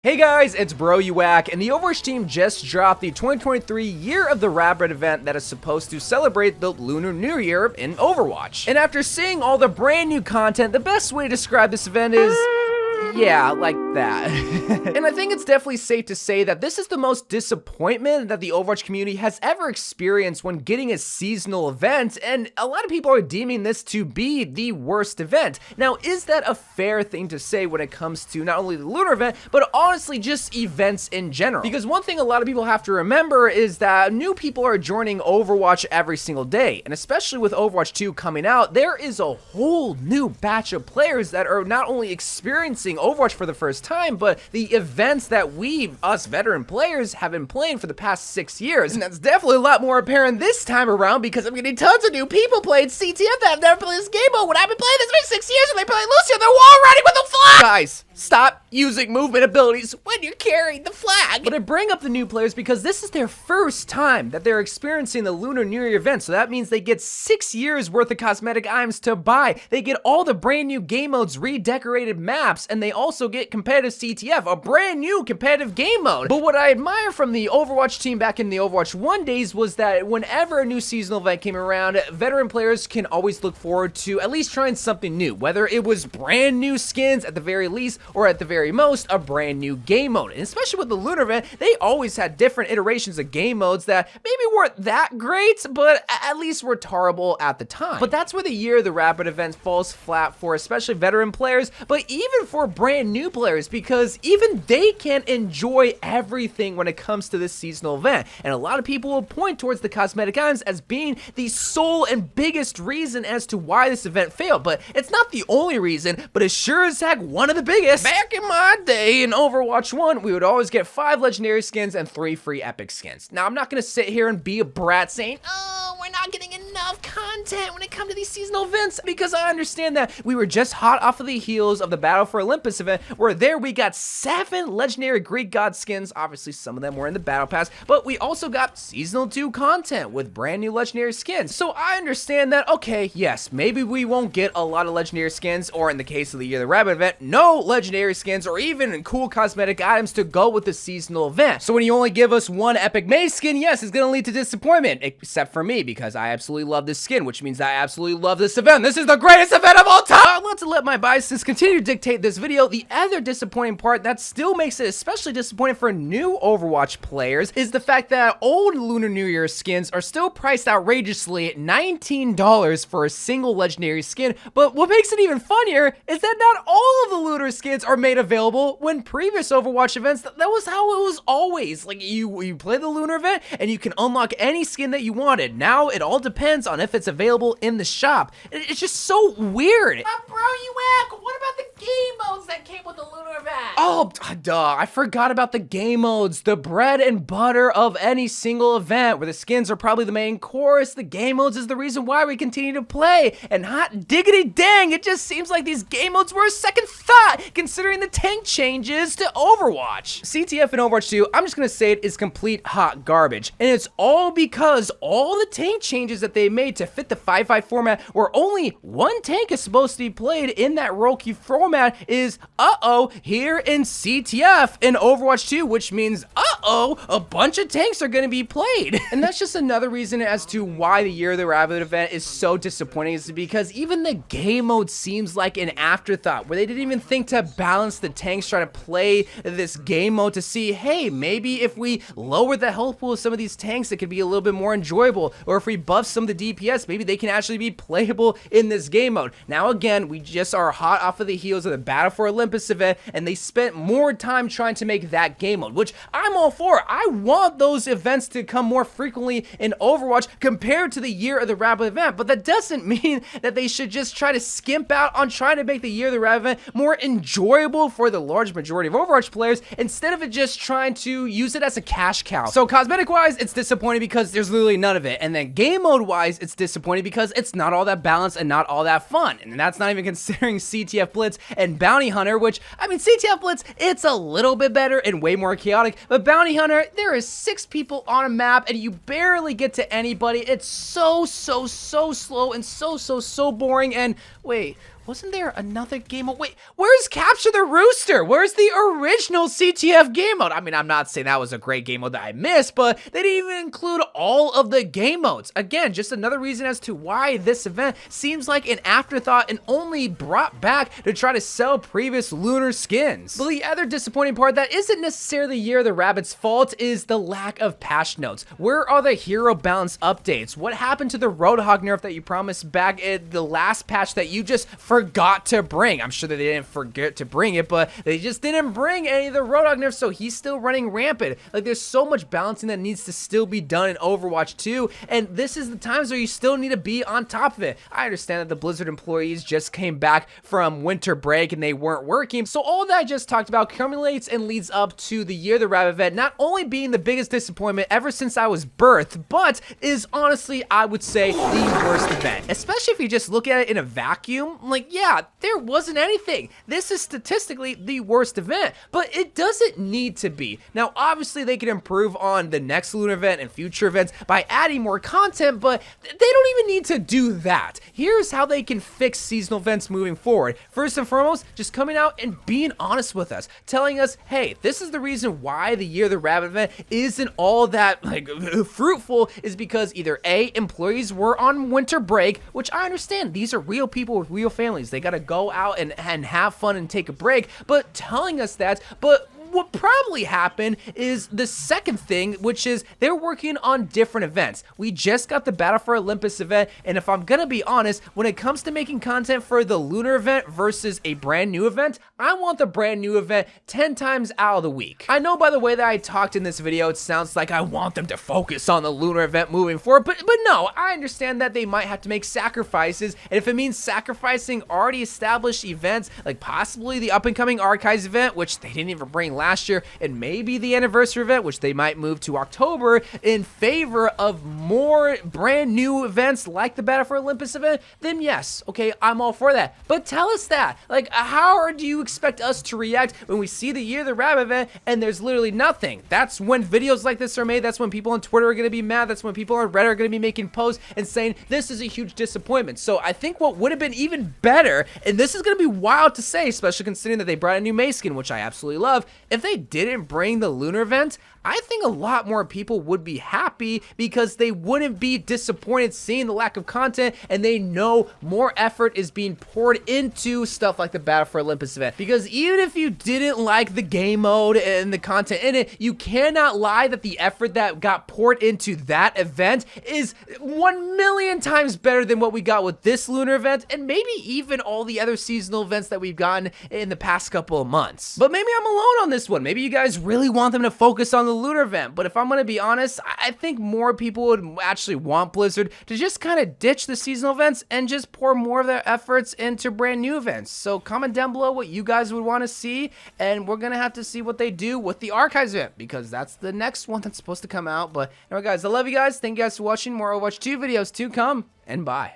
Hey guys, it's Bro You Whack, and the Overwatch team just dropped the 2023 Year of the Rabbit event that is supposed to celebrate the Lunar New Year in Overwatch. And after seeing all the brand new content, the best way to describe this event is... yeah, like that. And I think it's definitely safe to say that this is the most disappointment that the Overwatch community has ever experienced when getting a seasonal event, and a lot of people are deeming this to be the worst event. Now, is that a fair thing to say when it comes to not only the Lunar event, but honestly just events in general? Because one thing a lot of people have to remember is that new people are joining Overwatch every single day, and especially with Overwatch 2 coming out, there is a whole new batch of players that are not only experiencing Overwatch for the first time, but the events that us veteran players, have been playing for the past 6 years. And that's definitely a lot more apparent this time around because I'm getting tons of new people playing CTF that have never played this game mode when I've been playing this for 6 years and they play Lucio, they're wall riding with the flag! Guys, stop using movement abilities when you're carrying the flag. But I bring up the new players because this is their first time that they're experiencing the Lunar New Year event, so that means they get 6 years worth of cosmetic items to buy. They get all the brand new game modes, redecorated maps, and they also get competitive CTF, a brand new competitive game mode. But what I admire from the Overwatch team back in the Overwatch 1 days was that whenever a new seasonal event came around, veteran players can always look forward to at least trying something new, whether it was brand new skins at the very least, or at the very most, a brand new game mode. And especially with the Lunar event, they always had different iterations of game modes that maybe weren't that great, but at least were tolerable at the time. But that's where the Year of the Rabbit event falls flat for especially veteran players, but even for brand new players, because even they can't enjoy everything when it comes to this seasonal event. And a lot of people will point towards the cosmetic items as being the sole and biggest reason as to why this event failed, but it's not the only reason, but it sure as heck one of the biggest. Back in my day in Overwatch 1, we would always get 5 legendary skins and 3 free epic skins. Now, I'm not gonna sit here and be a brat saying, oh, we're not getting enough content when it comes to these seasonal events, because I understand that we were just hot off of the heels of the Battle for Olympus event, where there we got 7 legendary Greek god skins. Obviously, some of them were in the Battle Pass, but we also got Seasonal 2 content with brand new legendary skins. So I understand that, okay, yes, maybe we won't get a lot of legendary skins, or in the case of the Year of the Rabbit event, no legendary skins or even cool cosmetic items to go with the seasonal event. So when you only give us 1 epic maze skin, yes, it's gonna lead to disappointment, except for me, because I absolutely love this skin, which means I absolutely love this event. This is the greatest event of all time! Let's let my biases continue to dictate this video. The other disappointing part that still makes it especially disappointing for new Overwatch players is the fact that old Lunar New Year skins are still priced outrageously at $19 for a single legendary skin. But what makes it even funnier is that not all of the Lunar skins are made available when previous Overwatch events, that was how it was always. Like, you play the Lunar event and you can unlock any skin that you wanted. Now it all depends on if it's available in the shop. It's just so weird. Bro, you whack. What about the game modes that came with the Lunar event? Oh, duh, I forgot about the game modes, the bread and butter of any single event, where the skins are probably the main course. The game modes is the reason why we continue to play, and hot diggity dang, it just seems like these game modes were a second thought, considering the tank changes to Overwatch. CTF in Overwatch 2, I'm just gonna say it, is complete hot garbage, and it's all because all the tank changes that they made to fit the 5-5 format, where only 1 tank is supposed to be played in that role queue format, is here in CTF in Overwatch 2, which means a bunch of tanks are gonna be played. And that's just another reason as to why the Year of the Rabbit event is so disappointing, is because even the game mode seems like an afterthought, where they didn't even think to balance the tanks trying to play this game mode to see, hey, maybe if we lower the health pool of some of these tanks, it could be a little bit more enjoyable, or if we buff some of the DPS, maybe they can actually be playable in this game mode. Now again, we just are hot off of the heels of the Battle for Olympus event, and they spent more time trying to make that game mode, which I'm all for. I want those events to come more frequently in Overwatch compared to the Year of the Rabbit event, but that doesn't mean that they should just try to skimp out on trying to make the Year of the Rabbit event more enjoyable for the large majority of Overwatch players, instead of it just trying to use it as a cash cow. So cosmetic-wise, it's disappointing because there's literally none of it, and then game mode-wise, it's disappointing because it's not all that balanced and not all that fun, and that's not even considering CTF Blitz and Bounty Hunter, which, I mean, CTF Blitz, it's a little bit better and way more chaotic, but Bounty Hunter, there is 6 people on a map and you barely get to anybody. It's so slow and so boring. And wait, wasn't there another game mode? Wait, where's Capture the Rooster? Where's the original CTF game mode? I mean, I'm not saying that was a great game mode that I missed, but they didn't even include all of the game modes. Again, just another reason as to why this event seems like an afterthought and only brought back to try to sell previous lunar skins. But the other disappointing part that isn't necessarily Year of the Rabbit's fault is the lack of patch notes. Where are the hero balance updates? What happened to the Roadhog nerf that you promised back in the last patch that you just forgot to bring? I'm sure that they didn't forget to bring it, but they just didn't bring any of the Roadhog nerfs, so he's still running rampant. Like, there's so much balancing that needs to still be done in Overwatch 2, and this is the times where you still need to be on top of it. I understand that the Blizzard employees just came back from winter break and they weren't working, so all that I just talked about accumulates and leads up to the Year of the Rabbit event not only being the biggest disappointment ever since I was birthed, but is honestly, I would say, the worst event. Especially if you just look at it in a vacuum, like, yeah, there wasn't anything. This is statistically the worst event, but it doesn't need to be. Now, obviously, they can improve on the next lunar event and future events by adding more content, but they don't even need to do that. Here's how they can fix seasonal events moving forward. First and foremost, just coming out and being honest with us, telling us, hey, this is the reason why the Year of the Rabbit event isn't all that, like, fruitful, is because either A, employees were on winter break, which I understand, these are real people with real families. They gotta go out and have fun and take a break, but telling us that, but what probably happened is the second thing, which is they're working on different events. We just got the Battle for Olympus event, and if I'm gonna be honest, when it comes to making content for the lunar event versus a brand new event, I want the brand new event 10 times out of the week. I know by the way that I talked in this video, it sounds like I want them to focus on the lunar event moving forward, but no, I understand that they might have to make sacrifices, and if it means sacrificing already established events, like possibly the up-and-coming Archives event, which they didn't even bring last year, and maybe the anniversary event, which they might move to October, in favor of more brand new events like the Battle for Olympus event, then yes, okay, I'm all for that. But tell us that. Like, how do you expect us to react when we see the Year of the Rabbit event and there's literally nothing? That's when videos like this are made. That's when people on Twitter are going to be mad. That's when people on Reddit are going to be making posts and saying this is a huge disappointment. So I think what would have been even better, and this is going to be wild to say, especially considering that they brought a new May skin, which I absolutely love, if they didn't bring the lunar event, I think a lot more people would be happy because they wouldn't be disappointed seeing the lack of content, and they know more effort is being poured into stuff like the Battle for Olympus event. Because even if you didn't like the game mode and the content in it, you cannot lie that the effort that got poured into that event is 1,000,000 times better than what we got with this lunar event, and maybe even all the other seasonal events that we've gotten in the past couple of months. But maybe I'm alone on this one. Maybe you guys really want them to focus on the lunar event, but if I'm gonna be honest, I think more people would actually want Blizzard to just kind of ditch the seasonal events and just pour more of their efforts into brand new events. So comment down below what you guys would want to see, and we're gonna have to see what they do with the Archives event, because that's the next one that's supposed to come out. But anyway guys, I love you guys. Thank you guys for watching. More Overwatch 2 videos to come, and bye.